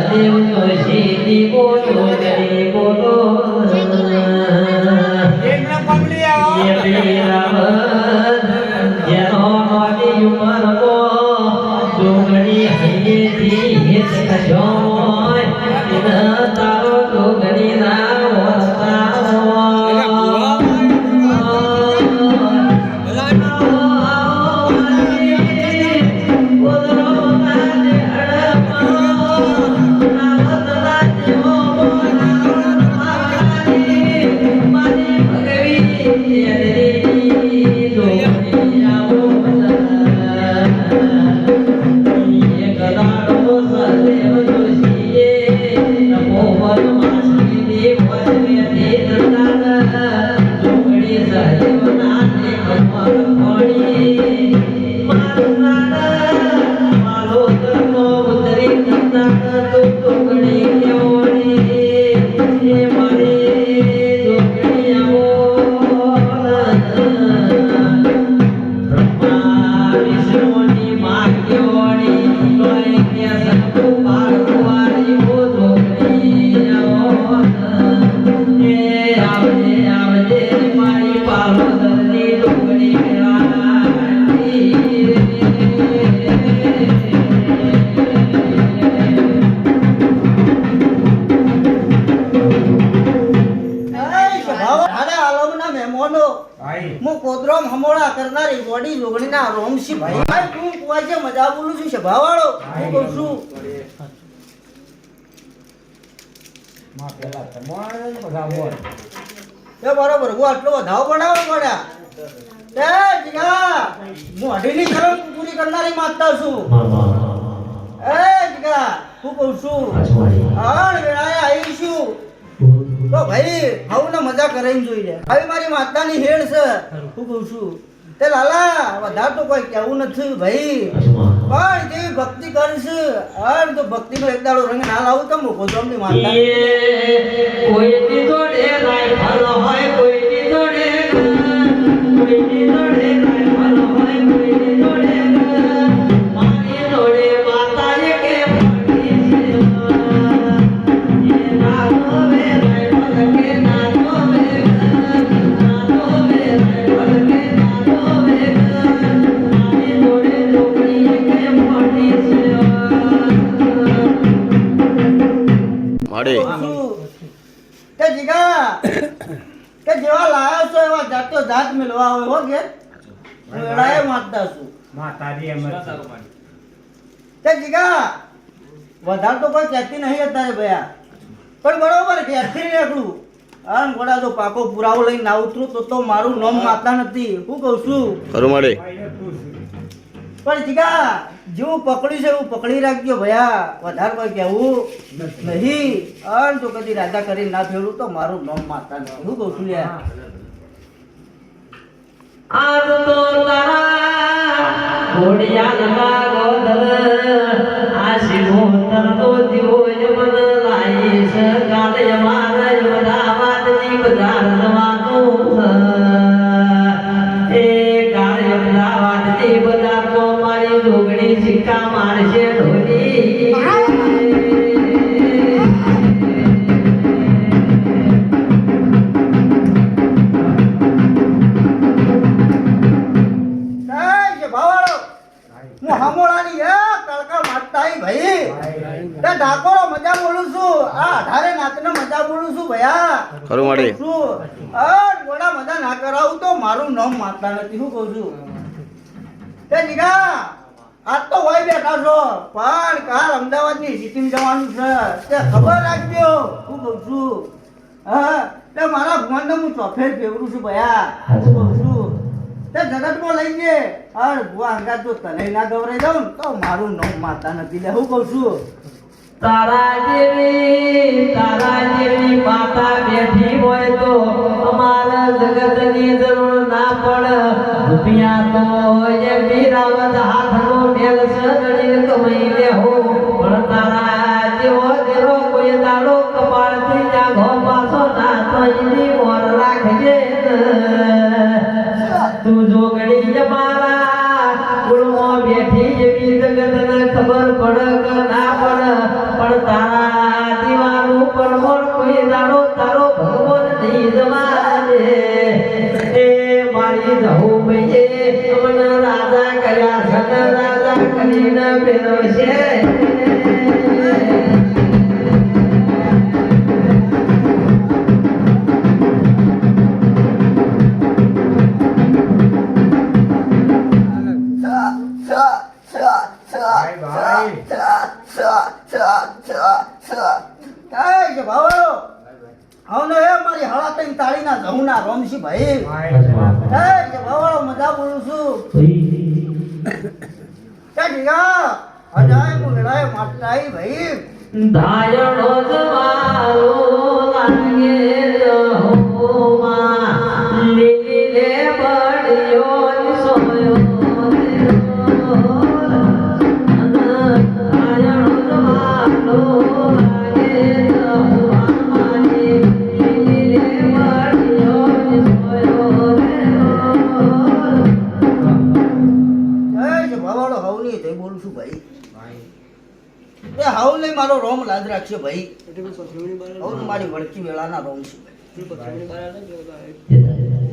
દેવ જોશી બોલો ગરી બોલો એકલા પગલી આવો એ પીરાવ જેનો મોટી ઉંમર કો જોગણી હૈયેથી હિત કશો તારો જોગણી ના કરનારી બોડી લોગણીના રોમસી ભાઈ તું કુવાજે મજા બોલું છું સભાવાળો હું કહું છું માં પેલા તમારે બધા બોલ એ બરોબર હું આટલો વધાવ બનાવો પડ્યા એ જીગા હું અઢીની ખરમ પૂરી કરનારી માગતા છું એ જીગા હું કહું છું આણ વેળાએ આવીશું તો ભાઈ હવને મજા કરીને જોઈ લે હવે મારી માતાની હેડ છે હું કહું છું તે લાલા વધારે તો કોઈ કેવું નથી ભાઈ પણ જેવી ભક્તિ કરીશ અને તો ભક્તિનો એક દાડો રંગ ના લાવું તો મૂકો જમની માતા કોઈની જોડે રાઈફલ હોય કોઈની જોડે કોઈની જોડે રાઈફલ હોય કોઈની જોડે મારી જોડે માતા કે પડી છે એ ના હોવે રાઈફલ કે ના હોવે ના હોવે રાઈફલ કે ના હોવે મારી જોડે છોકરી કે પડી છે કે જીગા કે જેવા લાયો છો એવા જાતો જાત મિલવા હોય હો કે વેળાએ માગતા છું માં તારી એમ કે જીગા વધારે તો કોઈ કહેતી નહીં અત્યારે ભયા પણ બરોબર ઘેરથી નીકળું આમ ગોડા જો પાકો પુરાવો લઈને ના ઉતરું તો મારું નામ માતા નથી હું કહું છું ખરું મળે પણ જીગા જેવું પકડ્યું છે એવું પકડી રાખજો ભયા વધારે કોઈ કહેવું નહીં અને જો કદી રાજા કરી ના ફેરું તો મારું નામ માતા નથી હું કહું છું યાર આજ તો તારા ઘોડિયા લગા ગોદલ આશી મોતર તો દીવો મન લાઈ છે કાલે મારા બધા વાતની બજાર જવાનું એ કાલે બધા વાતની બજાર તો મારી જોગણી સિક્કા મારશે ઢોલી ડાકોરો મજા બોલું છું આ 18 નાતનો મજા બોલું છું ભયા ખરું મળે શું ગોડા મજા ના કરાવું તો મારું નામ માતા નથી હું કહું છું તે જીગા આજ તો હોય બેઠા છો પણ કાલ અમદાવાદની સિટીમાં જવાનું છે તે ખબર રાખજો હું કહું છું હા તે મારા ભગવાનને હું ચોફેર ફેવરું છું ભયા હું કહું છું તે જગતમાં લઈ જે અરે ભુવા હંગાત જો તને ના ગવરાઈ જાઉં તો મારું નામ માતા નથી લે હું કહું છું તારા જેવી માતા બેઠી હોય તો અમારા જગતની જરૂર ના પડે રૂપિયા તો એ પીરાવત હાથનો મેલ સગડીને કમાઈ લેહો પણ તારા જેવો દેરો કોઈ દાડો કપાળથી જાગો પાછો ના તો એની મોર રાખજે તું જોગણી મારા કુળમાં બેઠી જેવી જગતને ખબર પડે કે ના પડે પણ તારા ભાઈ ભાઈ કાંઈ છે ભાવાળો? આવને હે મારી હાડા તઈને તાળીના જમના રમશી ભાઈ. કાંઈ છે ભાવાળો? મજા બોલું છું. ક્યાં જીગા? અજાય મુગડાય માટલાઈ ભાઈ. ધાયણો જવાલો લાગે રહોમાં લીલી લે બળ્યો સોયો ધાયણો જવાલો લાગે રહોમાં લીલી લે બળ્યો સોયો કાંઈ છે ભાવાળો? હવની થઈ બોલું છું ભાઈ. એ હાઉ નહીં મારો રોમ લાજ રાખશે ભાઈ. હાઉ મારી વળકી વેળાના રોમ છે ભાઈ.